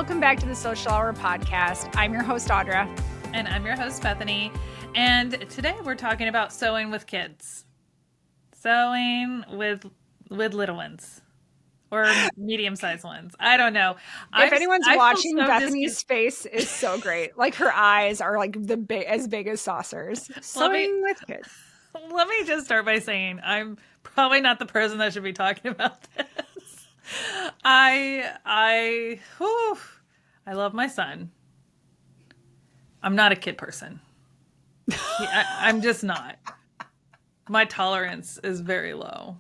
Welcome back to the Sewcial Hour podcast. I'm your host, Audra. And I'm your host, Bethany. And today we're talking about sewing with kids. Sewing with little ones. Or medium-sized ones. I don't know. If anyone's watching, Bethany's face is so great. Like her eyes are like as big as saucers. Sewing with kids. Let me just start by saying I'm probably not the person that should be talking about this. I love my son. I'm not a kid person. I'm just not. My tolerance is very low.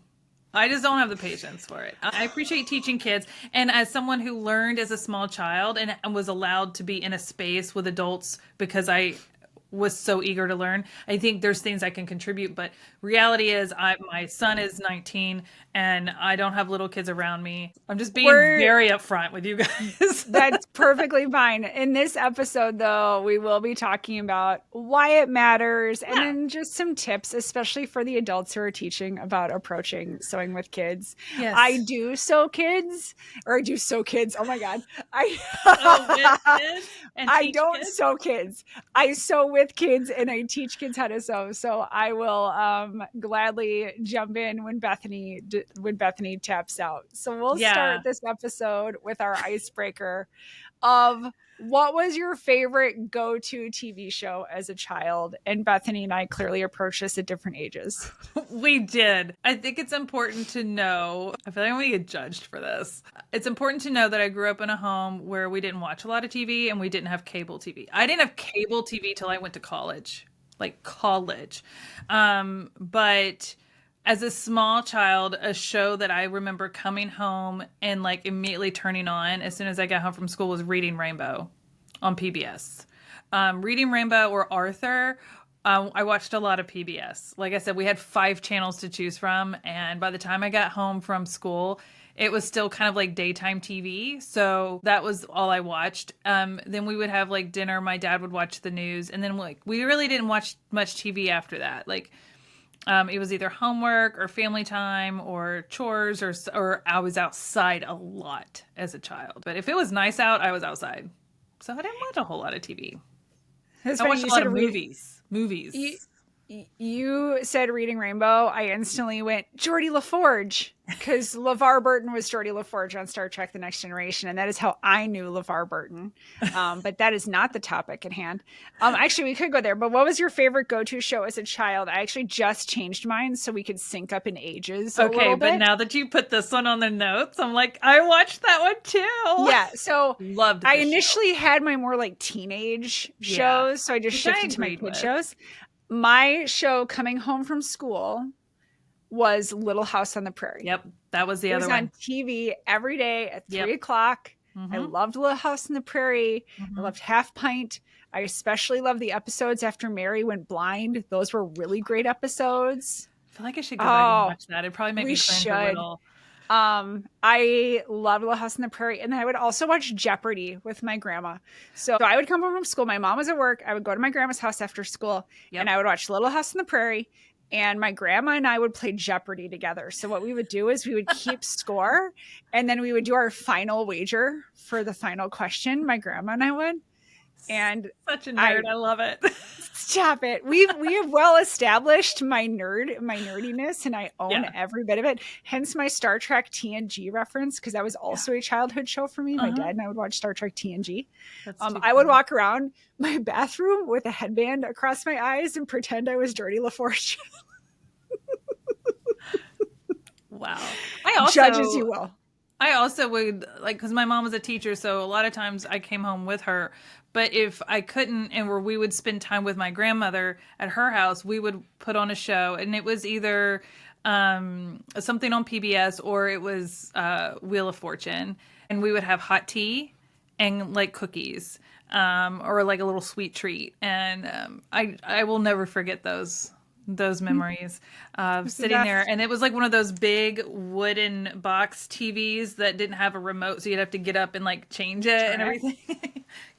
I just don't have the patience for it. I appreciate teaching kids. And as someone who learned as a small child and was allowed to be in a space with adults because I was so eager to learn, I think there's things I can contribute. But reality is my son is 19 and I don't have little kids around me. I'm just being very upfront with you guys. That's perfectly fine. In this episode, though, we will be talking about why it matters and then just some tips, especially for the adults who are teaching about approaching sewing with kids. Yes. I do sew kids. Oh my God. I don't sew kids. I sew with kids and I teach kids how to sew. So I will gladly jump in when Bethany taps out. So we'll start this episode with our icebreaker of what was your favorite go-to TV show as a child? And Bethany and I clearly approached this at different ages. We did. I think it's important to know, I feel like I'm going to get judged for this. It's important to know that I grew up in a home where we didn't watch a lot of TV and we didn't have cable TV. I didn't have cable TV till I went to college. But as a small child, a show that I remember coming home and like immediately turning on as soon as I got home from school was Reading Rainbow on PBS. Reading Rainbow or Arthur. I watched a lot of PBS. Like I said, we had 5 channels to choose from. And by the time I got home from school, it was still kind of like daytime TV. So that was all I watched. Then we would have like dinner. My dad would watch the news. And then we really didn't watch much TV after that. It was either homework or family time or chores or I was outside a lot as a child. But if it was nice out, I was outside. So I didn't watch a whole lot of TV. I watched a lot of movies. You said Reading Rainbow. I instantly went Geordie LaForge because LeVar Burton was Geordie LaForge on Star Trek The Next Generation. And that is how I knew LeVar Burton. But that is not the topic at hand. Actually, we could go there. But what was your favorite go-to show as a child? I actually just changed mine so we could sync up in ages a little bit. But now that you put this one on the notes, I'm like, I watched that one too. Yeah. So loved I initially had my more like teenage shows. So I just shifted to my kid shows. My show coming home from school was Little House on the Prairie. Yep, that was the other one. It was on TV every day at 3 o'clock. Mm-hmm. I loved Little House on the Prairie. Mm-hmm. I loved Half Pint. I especially loved the episodes after Mary went blind. Those were really great episodes. I feel like I should go back and watch that. It'd probably make me cringe a little. I loved Little House on the Prairie, and then I would also watch Jeopardy with my grandma. So I would come home from school. My mom was at work. I would go to my grandma's house after school, and I would watch Little House on the Prairie, and my grandma and I would play Jeopardy together. So what we would do is we would keep score, and then we would do our final wager for the final question. My grandma and I would. And such a nerd. I love it. Stop it. We have well established my nerdiness, and I own every bit of it. Hence my Star Trek TNG reference, because that was also a childhood show for me. My dad and I would watch Star Trek TNG. I would walk around my bathroom with a headband across my eyes and pretend I was Geordie LaForge. Wow. Judge as you will. I also would, because my mom was a teacher, so a lot of times I came home with her. But if I couldn't, we would spend time with my grandmother at her house, we would put on a show. And it was either something on PBS or it was Wheel of Fortune. And we would have hot tea and cookies or a little sweet treat. And I will never forget those memories of sitting there. And it was one of those big wooden box TVs that didn't have a remote, so you'd have to get up and change it and everything.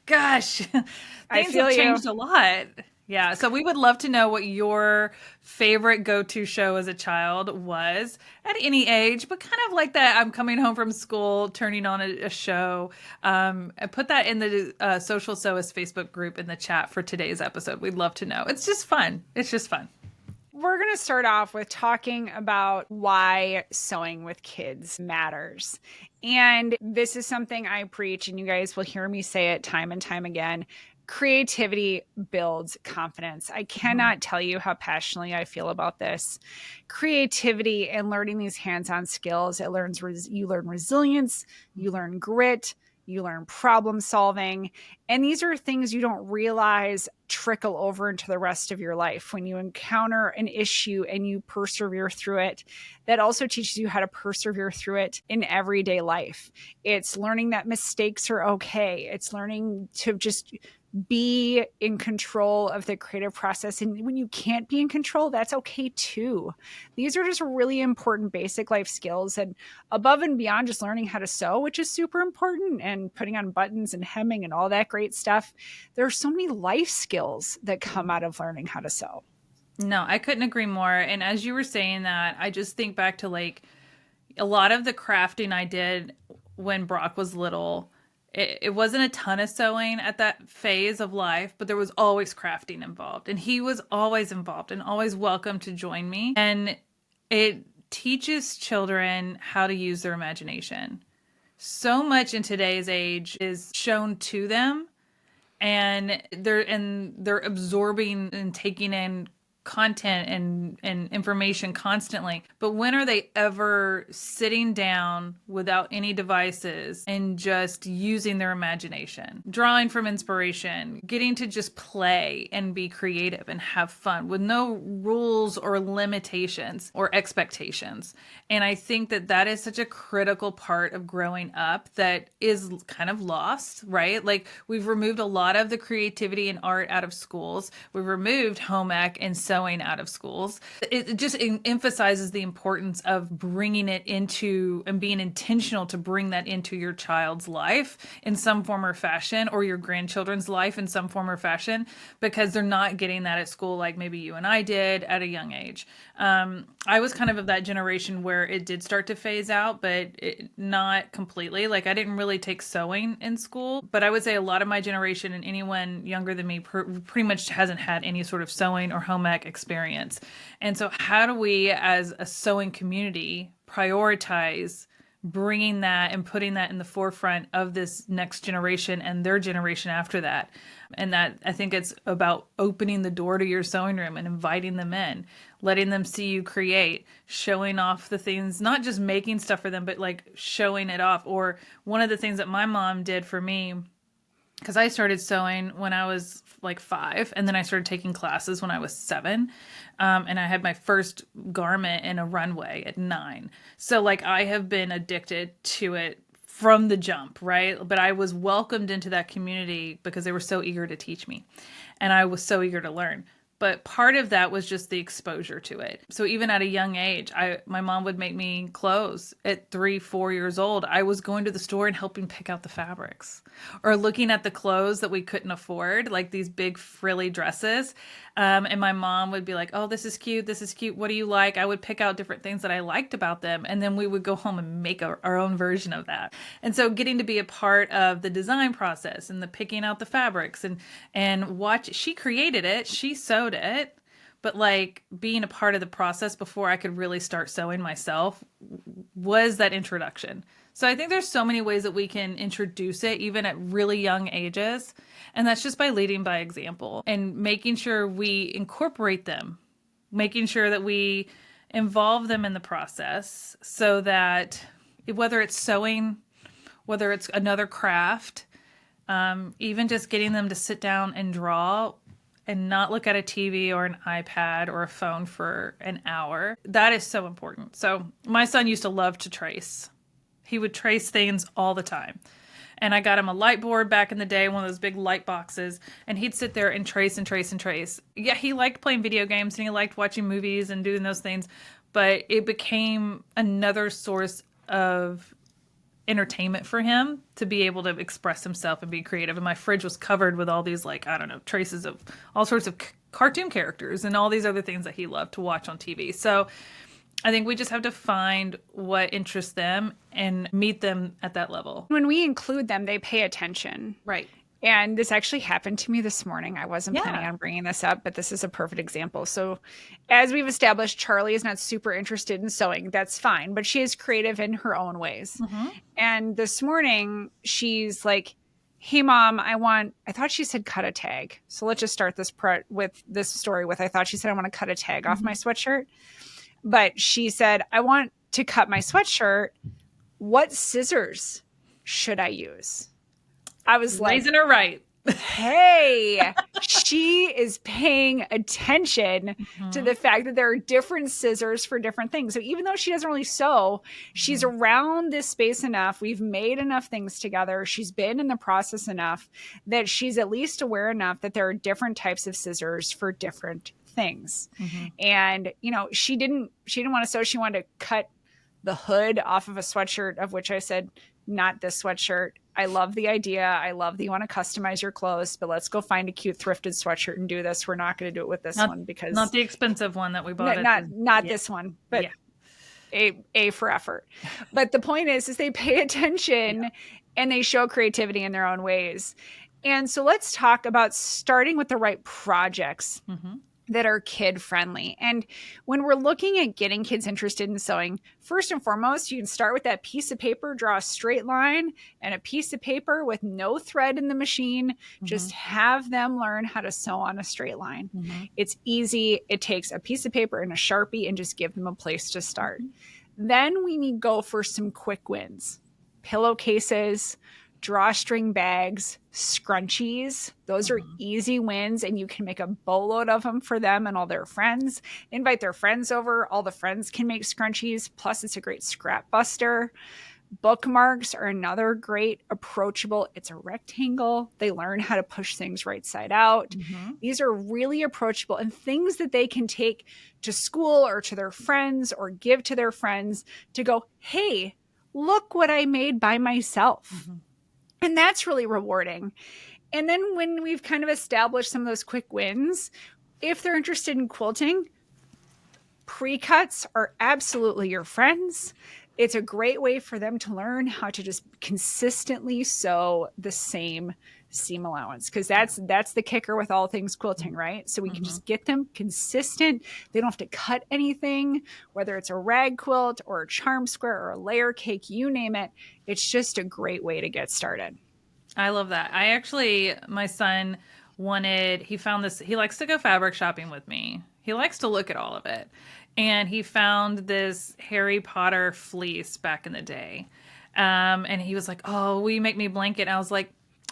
Gosh, things have changed a lot. Yeah, so we would love to know what your favorite go-to show as a child was at any age, but kind of like that I'm coming home from school, turning on a show. And put that in the Social Sewist Facebook group in the chat for today's episode. We'd love to know. It's just fun. It's just fun. We're going to start off with talking about why sewing with kids matters. And this is something I preach, and you guys will hear me say it time and time again. Creativity builds confidence. I cannot tell you how passionately I feel about this. Creativity and learning these hands-on skills, you learn resilience, you learn grit, you learn problem solving. And these are things you don't realize trickle over into the rest of your life. When you encounter an issue and you persevere through it, that also teaches you how to persevere through it in everyday life. It's learning that mistakes are okay. It's learning to just be in control of the creative process. And when you can't be in control, that's okay too. These are just really important basic life skills, and above and beyond just learning how to sew, which is super important, and putting on buttons and hemming and all that great stuff. There are so many life skills that come out of learning how to sew. No, I couldn't agree more. And as you were saying that, I just think back to like a lot of the crafting I did when Brock was little. It wasn't a ton of sewing at that phase of life, but there was always crafting involved. And he was always involved and always welcome to join me. And it teaches children how to use their imagination. So much in today's age is shown to them, and they're absorbing and taking in content and information constantly. But when are they ever sitting down without any devices and just using their imagination, drawing from inspiration, getting to just play and be creative and have fun with no rules or limitations or expectations? And I think that that is such a critical part of growing up that is kind of lost, right? Like, we've removed a lot of the creativity and art out of schools. We've removed home ec and sewing out of schools. It just emphasizes the importance of bringing it into and being intentional to bring that into your child's life in some form or fashion, or your grandchildren's life in some form or fashion, because they're not getting that at school like maybe you and I did at a young age. I was kind of that generation where it did start to phase out, but not completely. Like, I didn't really take sewing in school, but I would say a lot of my generation and anyone younger than me pretty much hasn't had any sort of sewing or home ec experience. And so how do we as a sewing community prioritize bringing that and putting that in the forefront of this next generation and their generation after that? And that, I think it's about opening the door to your sewing room and inviting them in, letting them see you create, showing off the things, not just making stuff for them, but like showing it off. Or one of the things that my mom did for me, because I started sewing when I was like 5, and then I started taking classes when I was 7. And I had my first garment in a runway at 9. So like, I have been addicted to it from the jump, right? But I was welcomed into that community because they were so eager to teach me, and I was so eager to learn. But part of that was just the exposure to it. So even at a young age, my mom would make me clothes at 3, 4 years old. I was going to the store and helping pick out the fabrics, or looking at the clothes that we couldn't afford, like these big frilly dresses. And my mom would be like, oh, this is cute. This is cute. What do you like? I would pick out different things that I liked about them. And then we would go home and make our own version of that. And so getting to be a part of the design process and the picking out the fabrics and watch, she created it, she sewed it, but like being a part of the process before I could really start sewing myself was that introduction. So I think there's so many ways that we can introduce it, even at really young ages. And that's just by leading by example and making sure we incorporate them, making sure that we involve them in the process, so that whether it's sewing, whether it's another craft, even just getting them to sit down and draw and not look at a TV or an iPad or a phone for an hour, that is so important. So my son used to love to trace. He would trace things all the time. And I got him a light board back in the day, one of those big light boxes, and he'd sit there and trace and trace and trace. Yeah, he liked playing video games and he liked watching movies and doing those things, but it became another source of entertainment for him to be able to express himself and be creative. And my fridge was covered with all these, like, I don't know, traces of all sorts of cartoon characters and all these other things that he loved to watch on TV. So I think we just have to find what interests them and meet them at that level. When we include them, they pay attention. Right. And this actually happened to me this morning. I wasn't Yeah. planning on bringing this up, but this is a perfect example. So, as we've established, Charlie is not super interested in sewing. That's fine, but she is creative in her own ways. Mm-hmm. And this morning, she's like, "Hey, Mom, I thought she said cut a tag. So let's just start this with this story with, I thought she said, I want to cut a tag off my sweatshirt. But she said, I want to cut my sweatshirt. What scissors should I use?" I was like, raising her right. Hey, she is paying attention to the fact that there are different scissors for different things. So even though she doesn't really sew, she's around this space enough. We've made enough things together. She's been in the process enough that she's at least aware enough that there are different types of scissors for different things. And, you know, she didn't want to sew. She wanted to cut the hood off of a sweatshirt, of which I said, not this sweatshirt. I love the idea. I love that you want to customize your clothes, but let's go find a cute thrifted sweatshirt and do this. We're not going to do it with this one because not the expensive one that we bought. Not this one, but A for effort. But the point is they pay attention and they show creativity in their own ways. And so let's talk about starting with the right projects that are kid friendly. And when we're looking at getting kids interested in sewing, first and foremost, you can start with that piece of paper, draw a straight line and a piece of paper with no thread in the machine. Just have them learn how to sew on a straight line. It's easy. It takes a piece of paper and a Sharpie and just give them a place to start. Then we need to go for some quick wins. Pillowcases, drawstring bags, scrunchies. Those are easy wins, and you can make a boatload of them for them and all their friends. Invite their friends over. All the friends can make scrunchies. Plus, it's a great scrap buster. Bookmarks are another great approachable. It's a rectangle. They learn how to push things right side out. These are really approachable and things that they can take to school or to their friends or give to their friends to go, hey, look what I made by myself. And that's really rewarding. And then when we've kind of established some of those quick wins, if they're interested in quilting, pre-cuts are absolutely your friends. It's a great way for them to learn how to just consistently sew the same seam allowance, because that's the kicker with all things quilting, right? So we can just get them consistent. They don't have to cut anything, whether it's a rag quilt or a charm square or a layer cake, you name it. It's just a great way to get started. I love that. My son he found this, he likes to go fabric shopping with me. He likes to look at all of it. And he found this Harry Potter fleece back in the day. And he was like, oh, will you make me a blanket? And I was like,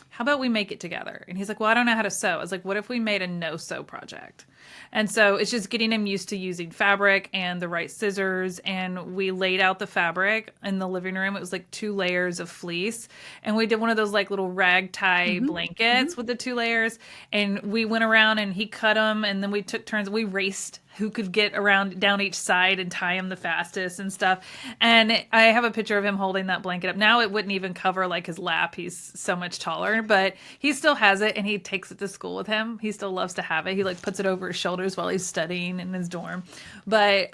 how about we make it together? And he's like, well, I don't know how to sew. I was like, what if we made a no-sew project? And so it's just getting him used to using fabric and the right scissors. And we laid out the fabric in the living room. It was like 2 layers of fleece. And we did one of those like little rag tie blankets with the 2 layers. And we went around and he cut them. And then we took turns. We raced who could get around down each side and tie him the fastest and stuff. And I have a picture of him holding that blanket up. Now it wouldn't even cover like his lap. He's so much taller, but he still has it and he takes it to school with him. He still loves to have it. He like puts it over his shoulders while he's studying in his dorm. But,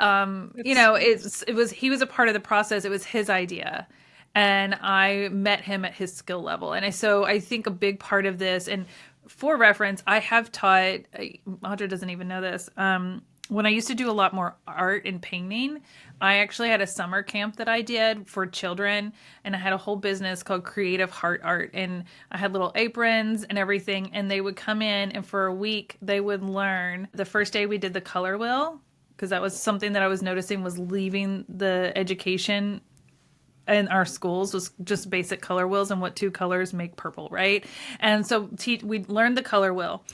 you know, he was a part of the process. It was his idea. And I met him at his skill level. And so I think a big part of this, and for reference, I have taught, Audra doesn't even know this, when I used to do a lot more art and painting, I actually had a summer camp that I did for children, and I had a whole business called Creative Heart Art, and I had little aprons and everything, and they would come in, and for a week, they would learn. The first day we did the color wheel, because that was something that I was noticing was leaving the education in our schools was just basic color wheels and what 2 colors make purple, right? And so we learned the color wheel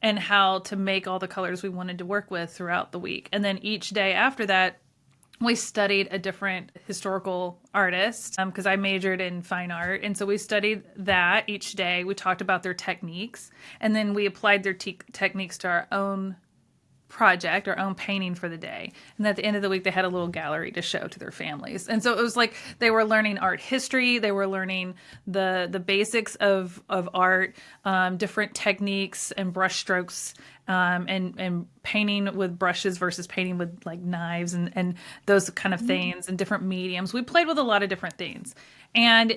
and how to make all the colors we wanted to work with throughout the week. And then each day after that, we studied a different historical artist because I majored in fine art. And so we studied that each day. We talked about their techniques, and then we applied their techniques to our own project, our own painting for the day. And at the end of the week, they had a little gallery to show to their families. And so it was like they were learning art history. They were learning the basics of art, different techniques and brush strokes, and painting with brushes versus painting with like knives and those kind of things, and different mediums. We played with a lot of different things. And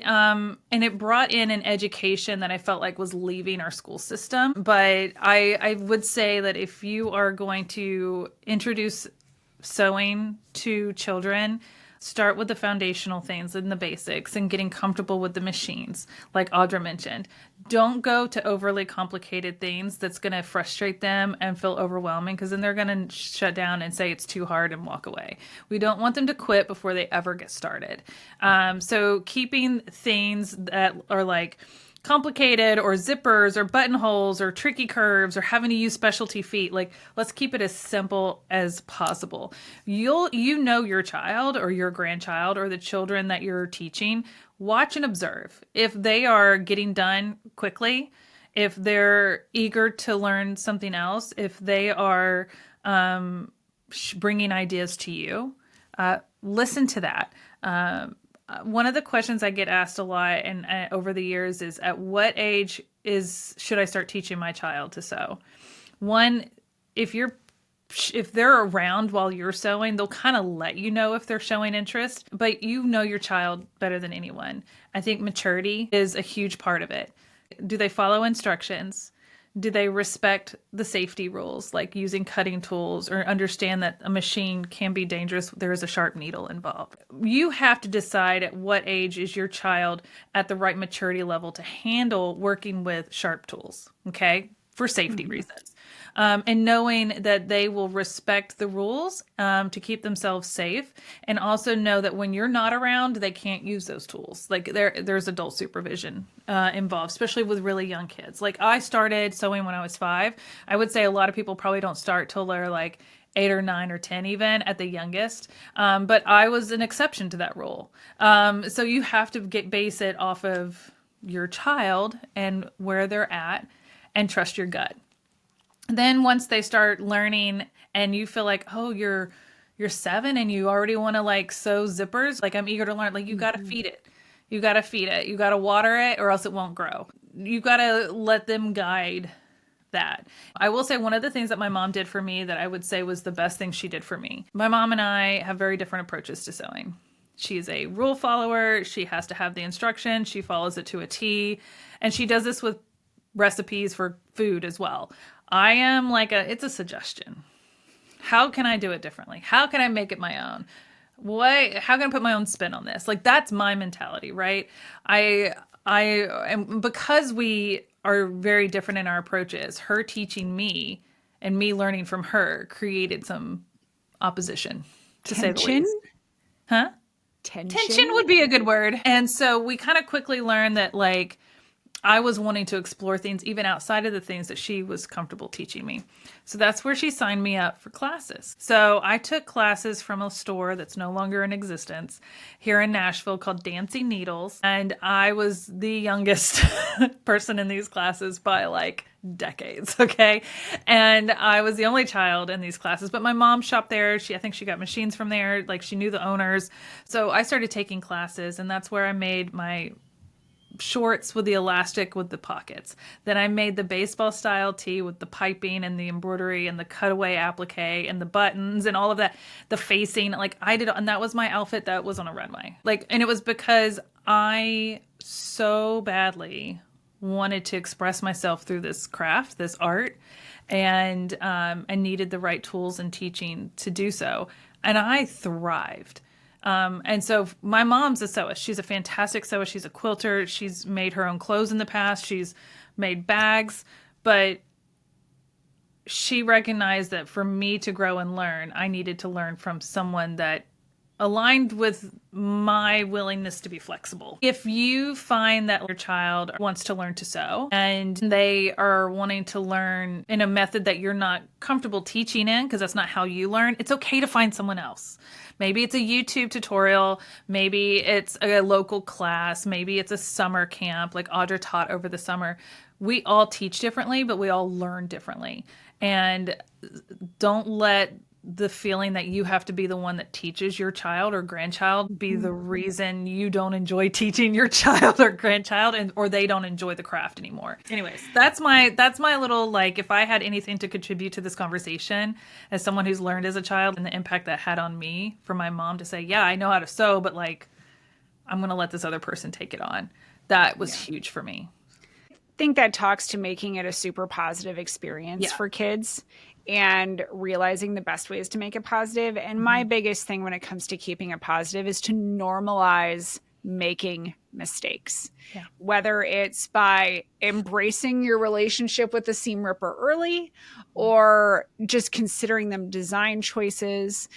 it brought in an education that I felt like was leaving our school system. But I would say that if you are going to introduce sewing to children, start with the foundational things and the basics and getting comfortable with the machines, like Audra mentioned. Don't go to overly complicated things that's going to frustrate them and feel overwhelming, because then they're going to shut down and say it's too hard and walk away. We don't want them to quit before they ever get started. So keeping things that are like complicated, or zippers, or buttonholes, or tricky curves, or having to use specialty feet, like let's keep it as simple as possible. You know your child or your grandchild or the children that you're teaching. Watch and observe. If they are getting done quickly, if they're eager to learn something else, if they are bringing ideas to you, listen to that. One of the questions I get asked a lot and over the years is, at what age should I start teaching my child to sew? One, if they're around while you're sewing, they'll kind of let you know if they're showing interest, but you know your child better than anyone. I think maturity is a huge part of it. Do they follow instructions? Do they respect the safety rules, like using cutting tools, or understand that a machine can be dangerous? There is a sharp needle involved. You have to decide at what age is your child at the right maturity level to handle working with sharp tools, okay, for safety reasons. And knowing that they will respect the rules to keep themselves safe, and also know that when you're not around, they can't use those tools. Like there's adult supervision involved, especially with really young kids. Like I started sewing when I was 5. I would say a lot of people probably don't start till they're like 8 or 9 or 10 even at the youngest. But I was an exception to that rule. So you have to base it off of your child and where they're at, and trust your gut. Then once they start learning and you feel like, oh, you're 7 and you already want to like sew zippers, like I'm eager to learn, like you got to feed it. You got to feed it. You got to water it, or else it won't grow. You got to let them guide that. I will say one of the things that my mom did for me that I would say was the best thing she did for me. My mom and I have very different approaches to sewing. She's a rule follower. She has to have the instruction. She follows it to a T. And she does this with recipes for food as well. I am like it's a suggestion. How can I do it differently? How can I make it my own? How can I put my own spin on this? Like that's my mentality, right? I am, because we are very different in our approaches. Her teaching me and me learning from her created some opposition, to say the least. Huh? Tension would be a good word. And so we kind of quickly learned that like I was wanting to explore things even outside of the things that she was comfortable teaching me. So that's where she signed me up for classes. So I took classes from a store that's no longer in existence here in Nashville called Dancing Needles. And I was the youngest person in these classes by like decades, okay? And I was the only child in these classes, but my mom shopped there. I think she got machines from there. Like she knew the owners. So I started taking classes, and that's where I made my shorts with the elastic with the pockets. Then I made the baseball style tee with the piping and the embroidery and the cutaway applique and the buttons and all of that, the facing, like I did. And that was my outfit that was on a runway. Like, and it was because I so badly wanted to express myself through this craft, this art, and needed the right tools and teaching to do so. And I thrived. And so my mom's a sewist. She's a fantastic sewist. She's a quilter. She's made her own clothes in the past. She's made bags, but she recognized that for me to grow and learn, I needed to learn from someone that aligned with my willingness to be flexible. If you find that your child wants to learn to sew and they are wanting to learn in a method that you're not comfortable teaching in, because that's not how you learn, it's okay to find someone else. Maybe it's a YouTube tutorial. Maybe it's a local class. Maybe it's a summer camp like Audra taught over the summer. We all teach differently, but we all learn differently. And don't let the feeling that you have to be the one that teaches your child or grandchild be the reason you don't enjoy teaching your child or grandchild, and or they don't enjoy the craft anymore. Anyways, that's my little, like, if I had anything to contribute to this conversation as someone who's learned as a child and the impact that had on me for my mom to say, yeah, I know how to sew, but like I'm going to let this other person take it on. That was huge for me. I think that talks to making it a super positive experience for kids and realizing the best ways to make it positive. And my biggest thing when it comes to keeping it positive is to normalize making mistakes, whether it's by embracing your relationship with the seam ripper early or just considering them design choices.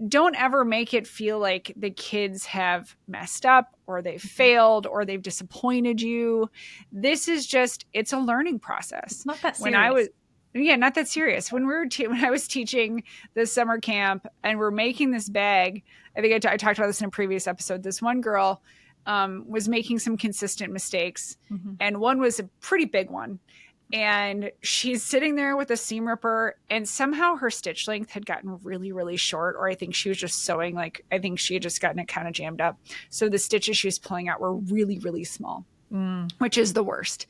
Don't ever make it feel like the kids have messed up or they've failed or they've disappointed you. This is just, it's a learning process. It's not that serious. Not that serious. When I was teaching this summer camp and we're making this bag, I think I talked about this in a previous episode. This one girl was making some consistent mistakes, and one was a pretty big one. And she's sitting there with a seam ripper, and somehow her stitch length had gotten really, really short, or I think she was just sewing, like, I think she had just gotten it kind of jammed up. So the stitches she was pulling out were really, really small, which is the worst.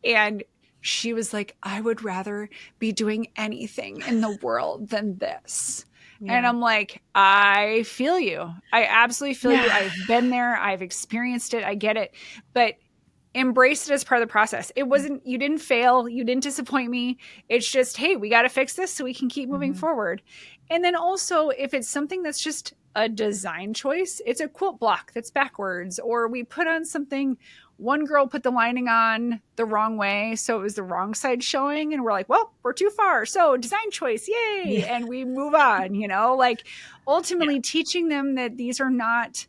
And she was like, I would rather be doing anything in the world than this. And I'm like, I feel you. I absolutely feel you. I've been there. I've experienced it. I get it. But embrace it as part of the process. It wasn't, you didn't fail. You didn't disappoint me. It's just, hey, we got to fix this so we can keep moving forward. And then also, if it's something that's just a design choice, it's a quilt block that's backwards, or we put on something, one girl put the lining on the wrong way, so it was the wrong side showing, and we're like, well, we're too far, so design choice, yay. And we move on, like ultimately teaching them that these are not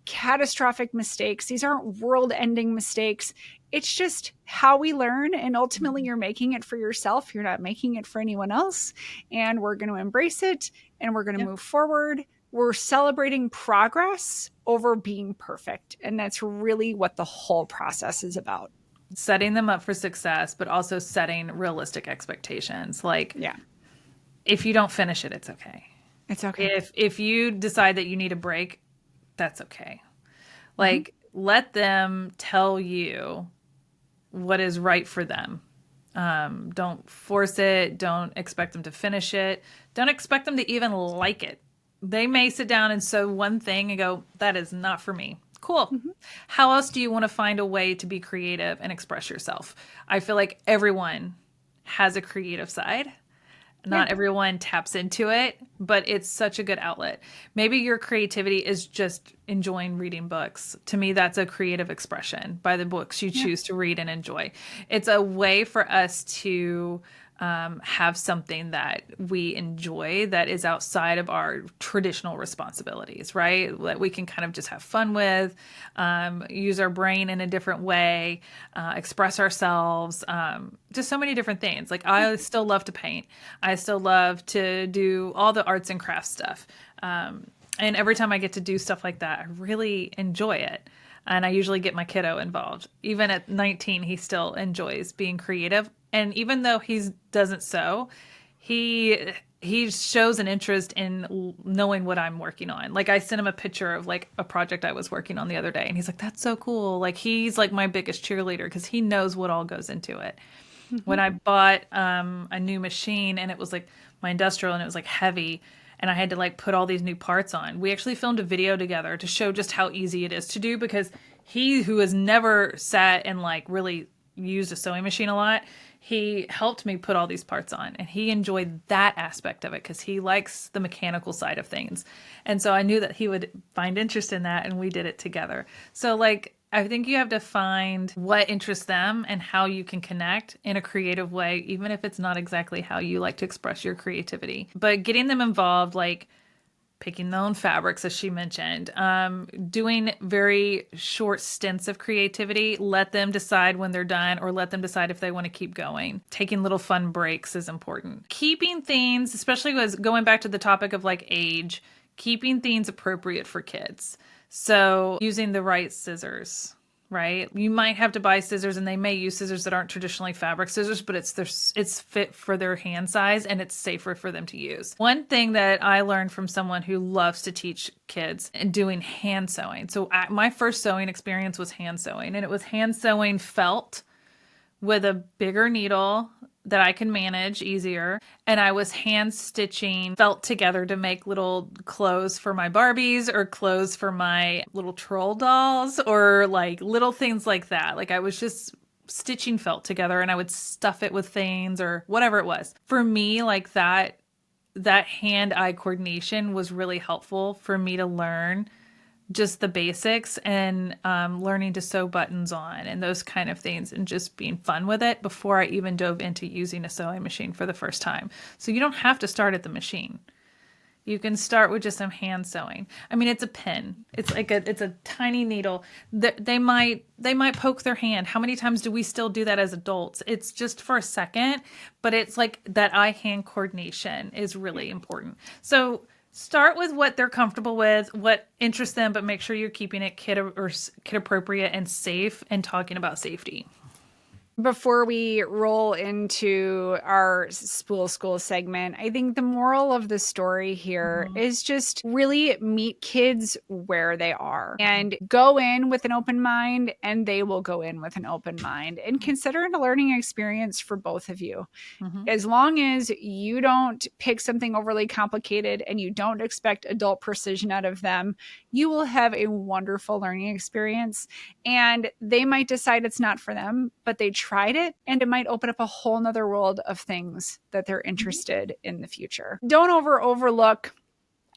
catastrophic mistakes. These aren't world-ending mistakes. It's just how we learn, and ultimately you're making it for yourself. You're not making it for anyone else, and we're going to embrace it, and we're going to move forward. We're celebrating progress over being perfect, and that's really what the whole process is about. Setting them up for success, but also setting realistic expectations. Like, if you don't finish it, it's okay. It's okay. If you decide that you need a break, that's okay. Like, let them tell you what is right for them. Don't force it. Don't expect them to finish it. Don't expect them to even like it. They may sit down and sew one thing and go, that is not for me. Cool. How else do you want to find a way to be creative and express yourself? I feel like everyone has a creative side. Not everyone taps into it, but it's such a good outlet. Maybe your creativity is just enjoying reading books. To me, that's a creative expression by the books you choose to read and enjoy. It's a way for us to have something that we enjoy that is outside of our traditional responsibilities, right? That we can kind of just have fun with, use our brain in a different way, express ourselves, just so many different things. Like, I still love to paint. I still love to do all the arts and crafts stuff. And every time I get to do stuff like that, I really enjoy it. And I usually get my kiddo involved. Even at 19, he still enjoys being creative. And even though he doesn't sew, he shows an interest in knowing what I'm working on. Like, I sent him a picture of like a project I was working on the other day, and he's like, that's so cool. Like, he's like my biggest cheerleader because he knows what all goes into it. When I bought a new machine, and it was like my industrial, and it was like heavy, and I had to like put all these new parts on. We actually filmed a video together to show just how easy it is to do, because he, who has never sat and like really used a sewing machine a lot, he helped me put all these parts on, and he enjoyed that aspect of it because he likes the mechanical side of things. And so I knew that he would find interest in that, and we did it together. So like, I think you have to find what interests them and how you can connect in a creative way, even if it's not exactly how you like to express your creativity. But getting them involved, like picking their own fabrics, as she mentioned, doing very short stints of creativity, let them decide when they're done, or let them decide if they want to keep going. Taking little fun breaks is important. Keeping things, especially as going back to the topic of like age, keeping things appropriate for kids. So using the right scissors, right? You might have to buy scissors, and they may use scissors that aren't traditionally fabric scissors, but it's fit for their hand size and it's safer for them to use. One thing that I learned from someone who loves to teach kids and doing hand sewing. So my first sewing experience was hand sewing, and it was hand sewing felt with a bigger needle that I can manage easier. And I was hand stitching felt together to make little clothes for my Barbies or clothes for my little troll dolls or like little things like that. Like I was just stitching felt together, and I would stuff it with things or whatever it was. For me, like that hand-eye coordination was really helpful for me to learn just the basics and learning to sew buttons on and those kind of things, and just being fun with it before I even dove into using a sewing machine for the first time. So you don't have to start at the machine. You can start with just some hand sewing. I mean, it's a pin. It's a tiny needle. They might poke their hand. How many times do we still do that as adults? It's just for a second, but it's like that eye-hand coordination is really important. So start with what they're comfortable with, what interests them, but make sure you're keeping it kid appropriate and safe, and talking about safety. Before we roll into our Spool School segment, I think the moral of the story here is just really meet kids where they are and go in with an open mind, and they will go in with an open mind, and consider it a learning experience for both of you. As long as you don't pick something overly complicated and you don't expect adult precision out of them, you will have a wonderful learning experience. And they might decide it's not for them, but they tried it, and it might open up a whole nother world of things that they're interested in the future. Don't overlook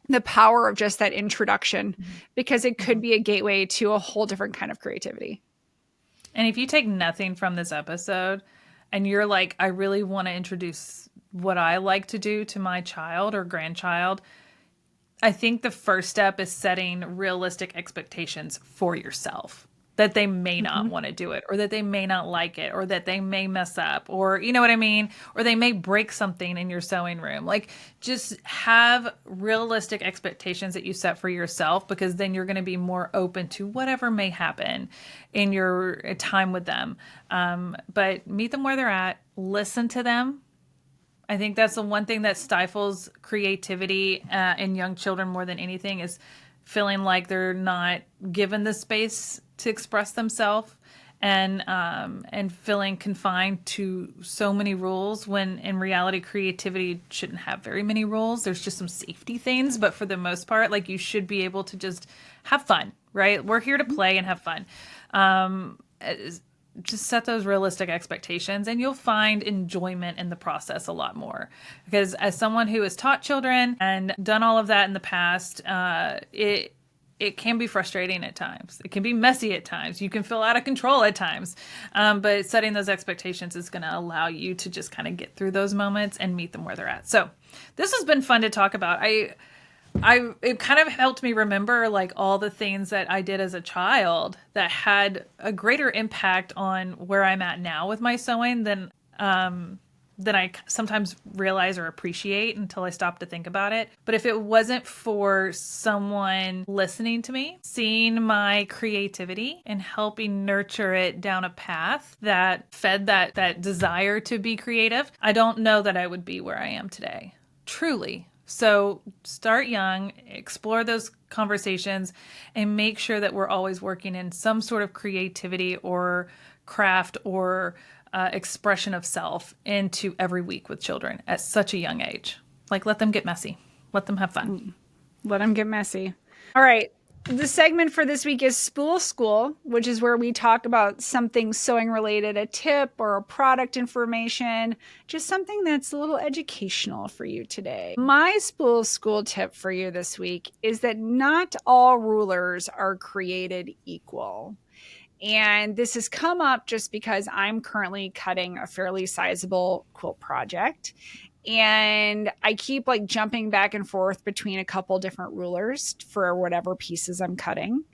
the power of just that introduction, because it could be a gateway to a whole different kind of creativity. And if you take nothing from this episode and you're like, I really want to introduce what I like to do to my child or grandchild, I think the first step is setting realistic expectations for yourself. That they may not want to do it, or that they may not like it, or that they may mess up, or you know what I mean? Or they may break something in your sewing room. Like, just have realistic expectations that you set for yourself, because then you're going to be more open to whatever may happen in your time with them. But meet them where they're at, listen to them. I think that's the one thing that stifles creativity in young children more than anything, is feeling like they're not given the space to express themselves, and feeling confined to so many rules, when in reality creativity shouldn't have very many rules. There's just some safety things, but for the most part, like, you should be able to just have fun, right? We're here to play and have fun. Just set those realistic expectations, and you'll find enjoyment in the process a lot more. Because as someone who has taught children and done all of that in the past, it can be frustrating at times. It can be messy at times. You can feel out of control at times. But setting those expectations is going to allow you to just kind of get through those moments and meet them where they're at. So this has been fun to talk about. It kind of helped me remember like all the things that I did as a child that had a greater impact on where I'm at now with my sewing than I sometimes realize or appreciate until I stop to think about it. But if it wasn't for someone listening to me, seeing my creativity and helping nurture it down a path that fed that desire to be creative, I don't know that I would be where I am today. Truly. So start young, explore those conversations, and make sure that we're always working in some sort of creativity or craft or expression of self into every week with children at such a young age. Like, let them get messy. Let them have fun. Let them get messy. All right. The segment for this week is Spool School, which is where we talk about something sewing related, a tip or a product information, just something that's a little educational for you today. My Spool School tip for you this week is that not all rulers are created equal. And this has come up just because I'm currently cutting a fairly sizable quilt project. And I keep like jumping back and forth between a couple different rulers for whatever pieces I'm cutting.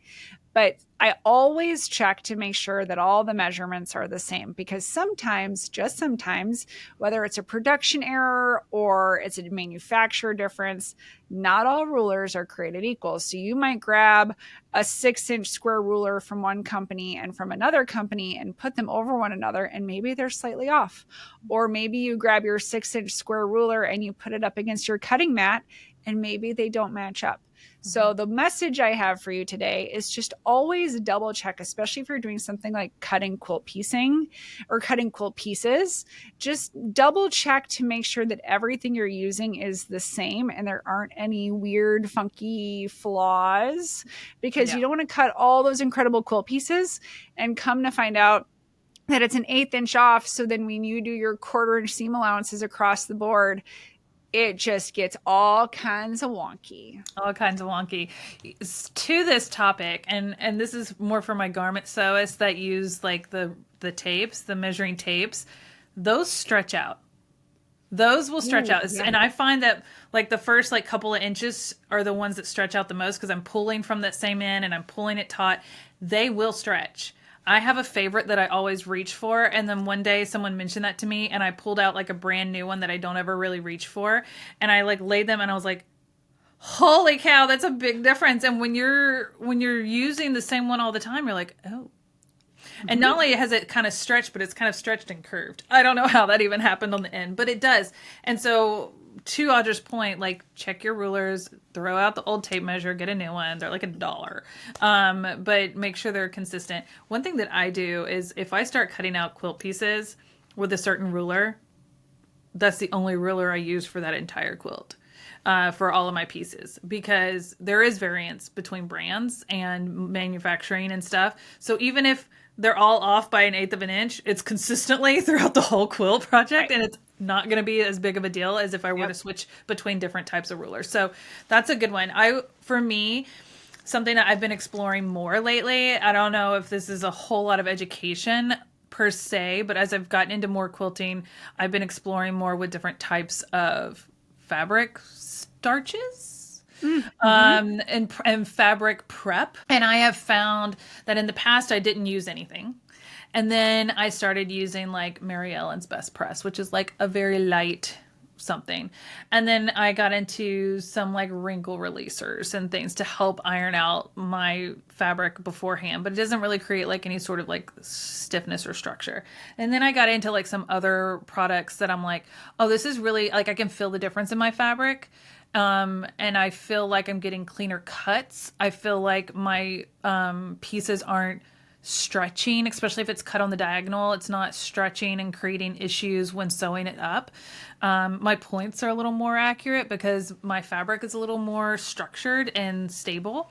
But I always check to make sure that all the measurements are the same, because sometimes, just sometimes, whether it's a production error or it's a manufacturer difference, not all rulers are created equal. So you might grab a 6-inch square ruler from one company and from another company and put them over one another, and maybe they're slightly off. Or maybe you grab your 6-inch square ruler and you put it up against your cutting mat, and maybe they don't match up. So the message I have for you today is just always double check, especially if you're doing something like cutting quilt piecing or cutting quilt pieces. Just double check to make sure that everything you're using is the same and there aren't any weird, funky flaws, because you don't want to cut all those incredible quilt pieces and come to find out that it's an 1/8 inch off. So then when you do your 1/4 inch seam allowances across the board, it just gets all kinds of wonky. All kinds of wonky. To this topic, and this is more for my garment sewists that use like the tapes, the measuring tapes, those stretch out. Those will stretch out. Yeah. And I find that like the first like couple of inches are the ones that stretch out the most, because I'm pulling from that same end and I'm pulling it taut. They will stretch. I have a favorite that I always reach for, and then one day someone mentioned that to me, and I pulled out like a brand new one that I don't ever really reach for, and I like laid them, and I was like, holy cow, that's a big difference. And when you're using the same one all the time, you're like, oh. And not only has it kind of stretched, but it's kind of stretched and curved. I don't know how that even happened on the end, but it does. And so to Audra's point, like check your rulers, throw out the old tape measure, get a new one. They're like $1. But make sure they're consistent. One thing that I do is if I start cutting out quilt pieces with a certain ruler, that's the only ruler I use for that entire quilt. For all of my pieces, because there is variance between brands and manufacturing and stuff. So even if they're all off by 1/8 of an inch, it's consistently throughout the whole quilt project, and it's not going to be as big of a deal as if I were to switch between different types of rulers. So that's a good one. For me, something that I've been exploring more lately, I don't know if this is a whole lot of education per se, but as I've gotten into more quilting, I've been exploring more with different types of fabric starches, and fabric prep. And I have found that in the past I didn't use anything. And then I started using like Mary Ellen's Best Press, which is like a very light something. And then I got into some like wrinkle releasers and things to help iron out my fabric beforehand, but it doesn't really create like any sort of like stiffness or structure. And then I got into like some other products that I'm like, oh, this is really like, I can feel the difference in my fabric. And I feel like I'm getting cleaner cuts. I feel like my pieces aren't stretching, especially if it's cut on the diagonal. It's not stretching and creating issues when sewing it up. My points are a little more accurate because my fabric is a little more structured and stable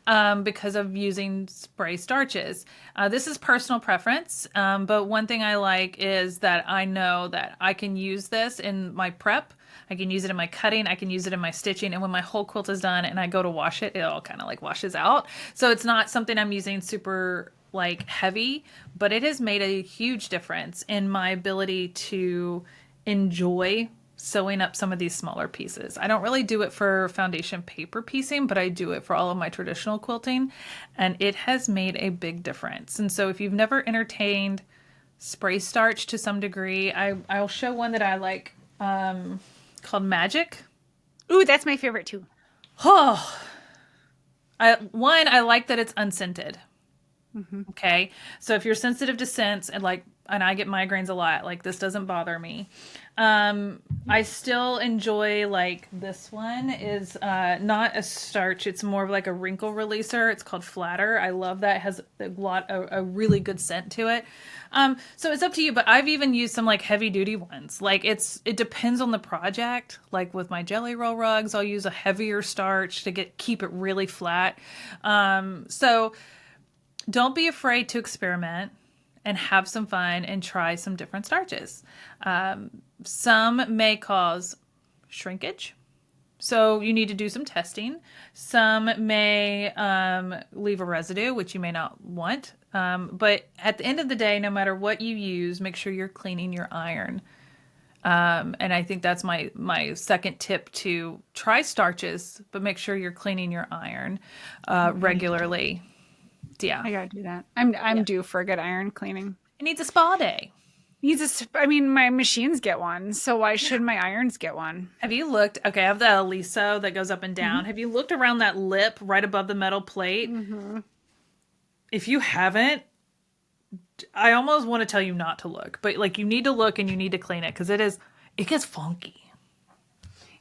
because of using spray starches. This is personal preference, but one thing I like is that I know that I can use this in my prep. I can use it in my cutting. I can use it in my stitching. And when my whole quilt is done and I go to wash it, it all kind of like washes out. So it's not something I'm using super like heavy, but it has made a huge difference in my ability to enjoy sewing up some of these smaller pieces. I don't really do it for foundation paper piecing, but I do it for all of my traditional quilting, and it has made a big difference. And so if you've never entertained spray starch to some degree, I'll show one that I like called Magic. Ooh, that's my favorite too. Oh, I like that it's unscented. Okay, so if you're sensitive to scents and I get migraines a lot, like this doesn't bother me. I still enjoy like this one is not a starch, it's more of like a wrinkle releaser. It's called Flatter. I love that. It has a really good scent to it. So it's up to you, but I've even used some like heavy duty ones. Like it depends on the project. Like with my jelly roll rugs, I'll use a heavier starch to keep it really flat. So don't be afraid to experiment and have some fun and try some different starches. Some may cause shrinkage, so you need to do some testing. Some may leave a residue, which you may not want. But at the end of the day, no matter what you use, make sure you're cleaning your iron. And I think that's my second tip: to try starches, but make sure you're cleaning your iron regularly. Yeah. I gotta do that. I'm due for a good iron cleaning. It needs a spa day. I mean, my machines get one, so why should my irons get one? Have you looked? Okay, I have the Aliso that goes up and down. Have you looked around that lip right above the metal plate? If you haven't, I almost want to tell you not to look, but like you need to look and you need to clean it because it gets funky.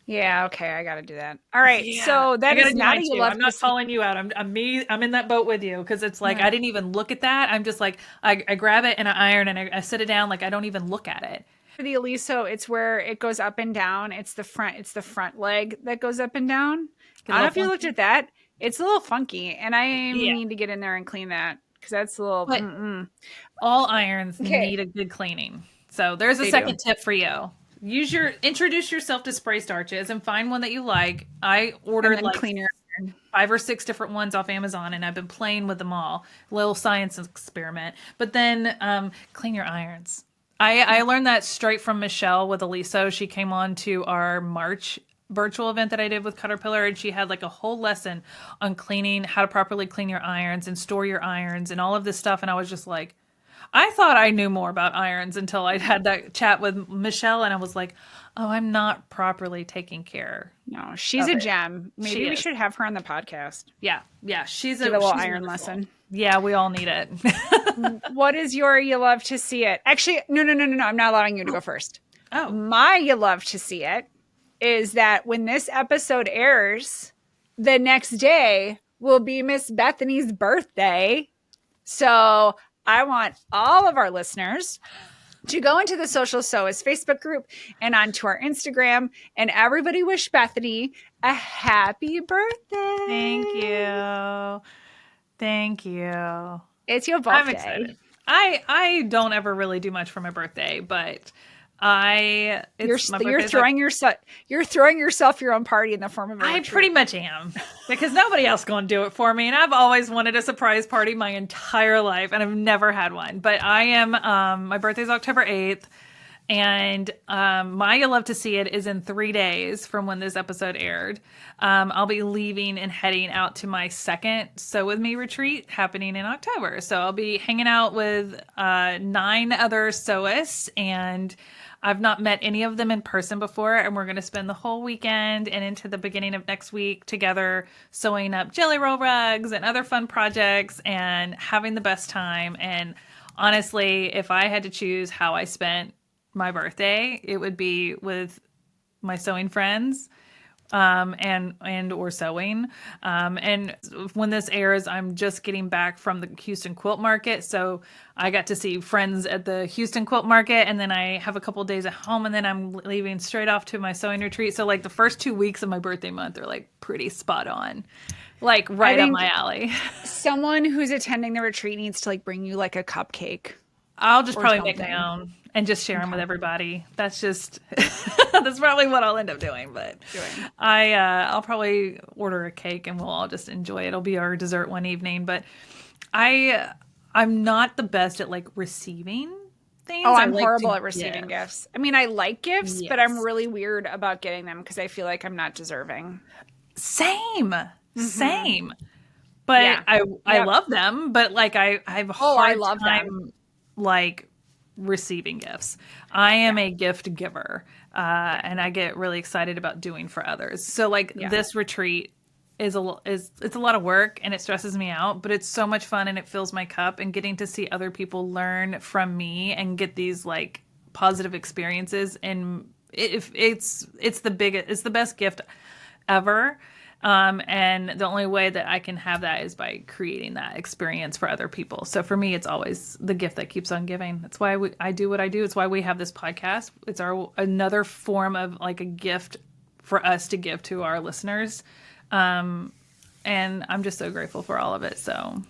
Yeah, okay, I gotta do that. All right, Yeah. so that is not you. I'm not calling you out. I'm in that boat with you because it's like I didn't even look at that. I'm just like I grab it and I iron and I sit it down like I don't even look at it. For the Aliso, it's where it goes up and down. It's the front leg that goes up and down. I don't know if you looked at that. It's a little funky, and I need to get in there and clean that because that's a little. But all irons need a good cleaning. So there's a second tip for you. Introduce yourself to spray starches and find one that you like. I ordered like clean your iron. 5 or 6 different ones off Amazon, and I've been playing with them all. A little science experiment. But then clean your irons. I learned that straight from Michelle with Aliso. She came on to our March virtual event that I did with Caterpillar, and she had like a whole lesson on cleaning, how to properly clean your irons and store your irons and all of this stuff. And I was just like, I thought I knew more about irons until I had that chat with Michelle, and I was like, oh, I'm not properly taking care. No, she's a gem. Maybe we should have her on the podcast. Yeah. She's a little iron wonderful lesson. Yeah, we all need it. What is your you love to see it? Actually, no. I'm not allowing you to go first. Oh. My you love to see it is that when this episode airs, the next day will be Miss Bethany's birthday. So I want all of our listeners to go into the Sewcial Sewist Facebook group and onto our Instagram, and everybody wish Bethany a happy birthday. Thank you. It's your birthday. I'm excited. I don't ever really do much for my birthday, but you're throwing yourself your own party in the form of a retreat. pretty much am, because nobody else going to do it for me, and I've always wanted a surprise party my entire life, and I've never had one. But I am my birthday's October 8th, and my you love to see it is in 3 days from when this episode aired. I'll be leaving and heading out to my second Sew With Me retreat happening in October. So I'll be hanging out with 9 other sewists, and I've not met any of them in person before, and we're going to spend the whole weekend and into the beginning of next week together sewing up jelly roll rugs and other fun projects and having the best time. And honestly, if I had to choose how I spent my birthday, it would be with my sewing friends and or sewing. And when this airs, I'm just getting back from the Houston Quilt Market. So I got to see friends at the Houston Quilt Market, and then I have a couple of days at home, and then I'm leaving straight off to my sewing retreat. So like the first 2 weeks of my birthday month are like pretty spot on, like right up my alley. Someone who's attending the retreat needs to like bring you like a cupcake. I'll just probably make my own and just share them with everybody. That's just that's probably what I'll end up doing. But I'll probably order a cake and we'll all just enjoy it. It'll be our dessert one evening. But I'm not the best at like receiving things. Oh, I'm horrible at receiving gifts. I mean, I like gifts, but I'm really weird about getting them because I feel like I'm not deserving. Same. But I love them. But like I have a hard time like receiving gifts. I am a gift giver, and I get really excited about doing for others. So like this retreat it's a lot of work and it stresses me out, but it's so much fun and it fills my cup, and getting to see other people learn from me and get these like positive experiences, and it's the best gift ever. And the only way that I can have that is by creating that experience for other people. So for me, it's always the gift that keeps on giving. That's why I do what I do. It's why we have this podcast. It's another form of like a gift for us to give to our listeners. And I'm just so grateful for all of it. So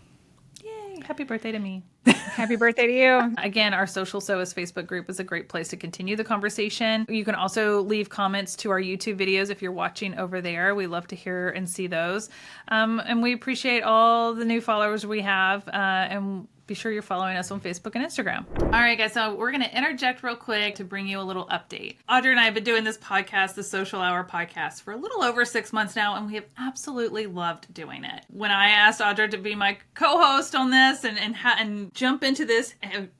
yay, happy birthday to me. Happy birthday to you. Again, our Sewcial Sewist Facebook group is a great place to continue the conversation. You can also leave comments to our YouTube videos if you're watching over there. We love to hear and see those. And we appreciate all the new followers we have. And be sure you're following us on Facebook and Instagram. All right, guys, so we're going to interject real quick to bring you a little update. Audra and I have been doing this podcast, the Sewcial Hour podcast, for a little over 6 months now, and we have absolutely loved doing it. When I asked Audra to be my co-host on this and jump into this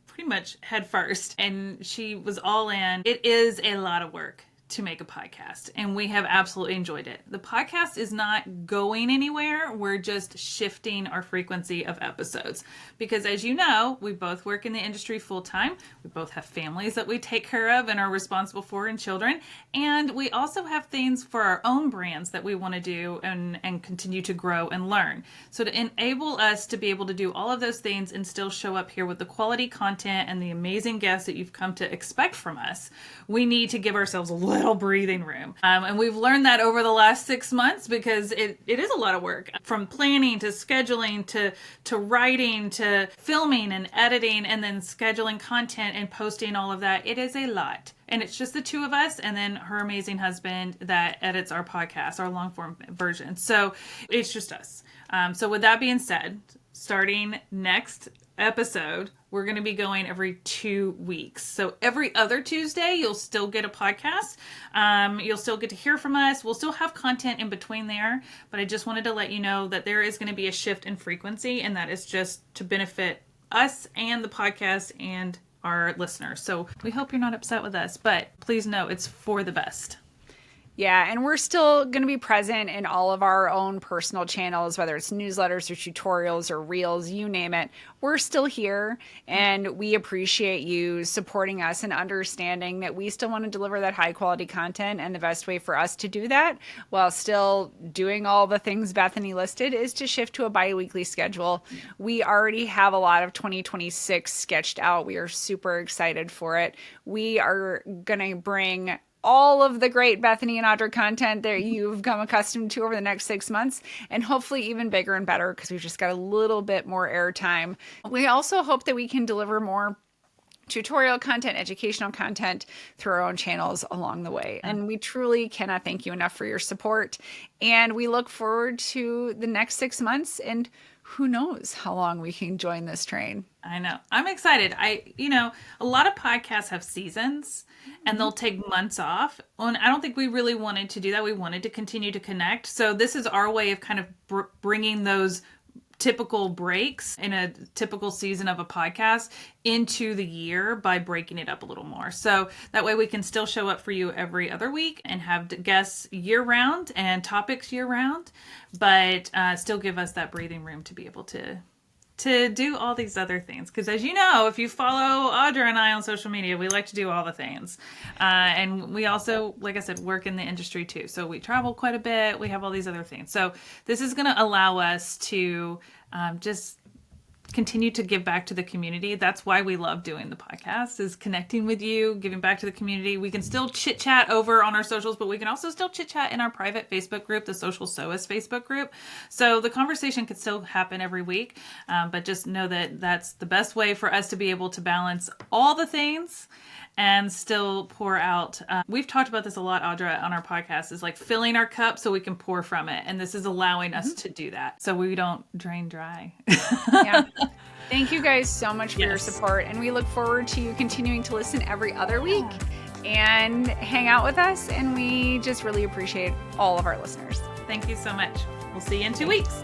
pretty much head first, and she was all in, it is a lot of work to make a podcast, and we have absolutely enjoyed it. The podcast is not going anywhere. We're just shifting our frequency of episodes because, as you know, we both work in the industry full time. We both have families that we take care of and are responsible for, and children, and we also have things for our own brands that we want to do and continue to grow and learn. So to enable us to be able to do all of those things and still show up here with the quality content and the amazing guests that you've come to expect from us, we need to give ourselves a little breathing room. And we've learned that over the last 6 months because it is a lot of work, from planning to scheduling to writing to filming and editing and then scheduling content and posting all of that. It is a lot. And it's just the two of us and then her amazing husband that edits our podcast, our long form version. So it's just us. So with that being said, starting next episode, we're going to be going every 2 weeks. So every other Tuesday, you'll still get a podcast. You'll still get to hear from us. We'll still have content in between there, but I just wanted to let you know that there is going to be a shift in frequency, and that is just to benefit us and the podcast and our listeners. So we hope you're not upset with us, but please know it's for the best. Yeah, and we're still going to be present in all of our own personal channels, whether it's newsletters or tutorials or reels, you name it. We're still here, and we appreciate you supporting us and understanding that we still want to deliver that high quality content, and the best way for us to do that while still doing all the things Bethany listed is to shift to a bi-weekly schedule. We already have a lot of 2026 sketched out. We are super excited for it. We are going to bring all of the great Bethany and Audra content that you've come accustomed to over the next 6 months, and hopefully even bigger and better because we've just got a little bit more airtime. We also hope that we can deliver more tutorial content, educational content through our own channels along the way. And we truly cannot thank you enough for your support. And we look forward to the next 6 months, and who knows how long we can join this train. I know. I'm excited. A lot of podcasts have seasons and they'll take months off. And I don't think we really wanted to do that. We wanted to continue to connect. So this is our way of kind of bringing those typical breaks in a typical season of a podcast into the year by breaking it up a little more. So that way we can still show up for you every other week and have guests year round and topics year round, but still give us that breathing room to be able to do all these other things. Because as you know, if you follow Audra and I on social media, we like to do all the things. And we also, like I said, work in the industry too. So we travel quite a bit. We have all these other things. So this is going to allow us to just continue to give back to the community. That's why we love doing the podcast, is connecting with you, giving back to the community. We can still chit chat over on our socials, but we can also still chit chat in our private Facebook group, the Social Sewist Facebook group. So the conversation could still happen every week, but just know that that's the best way for us to be able to balance all the things and still pour out. We've talked about this a lot, Audra, on our podcast, is like filling our cup so we can pour from it. And this is allowing us to do that so we don't drain dry. Yeah. Thank you guys so much for your support. And we look forward to you continuing to listen every other week and hang out with us. And we just really appreciate all of our listeners. Thank you so much. We'll see you in 2 weeks.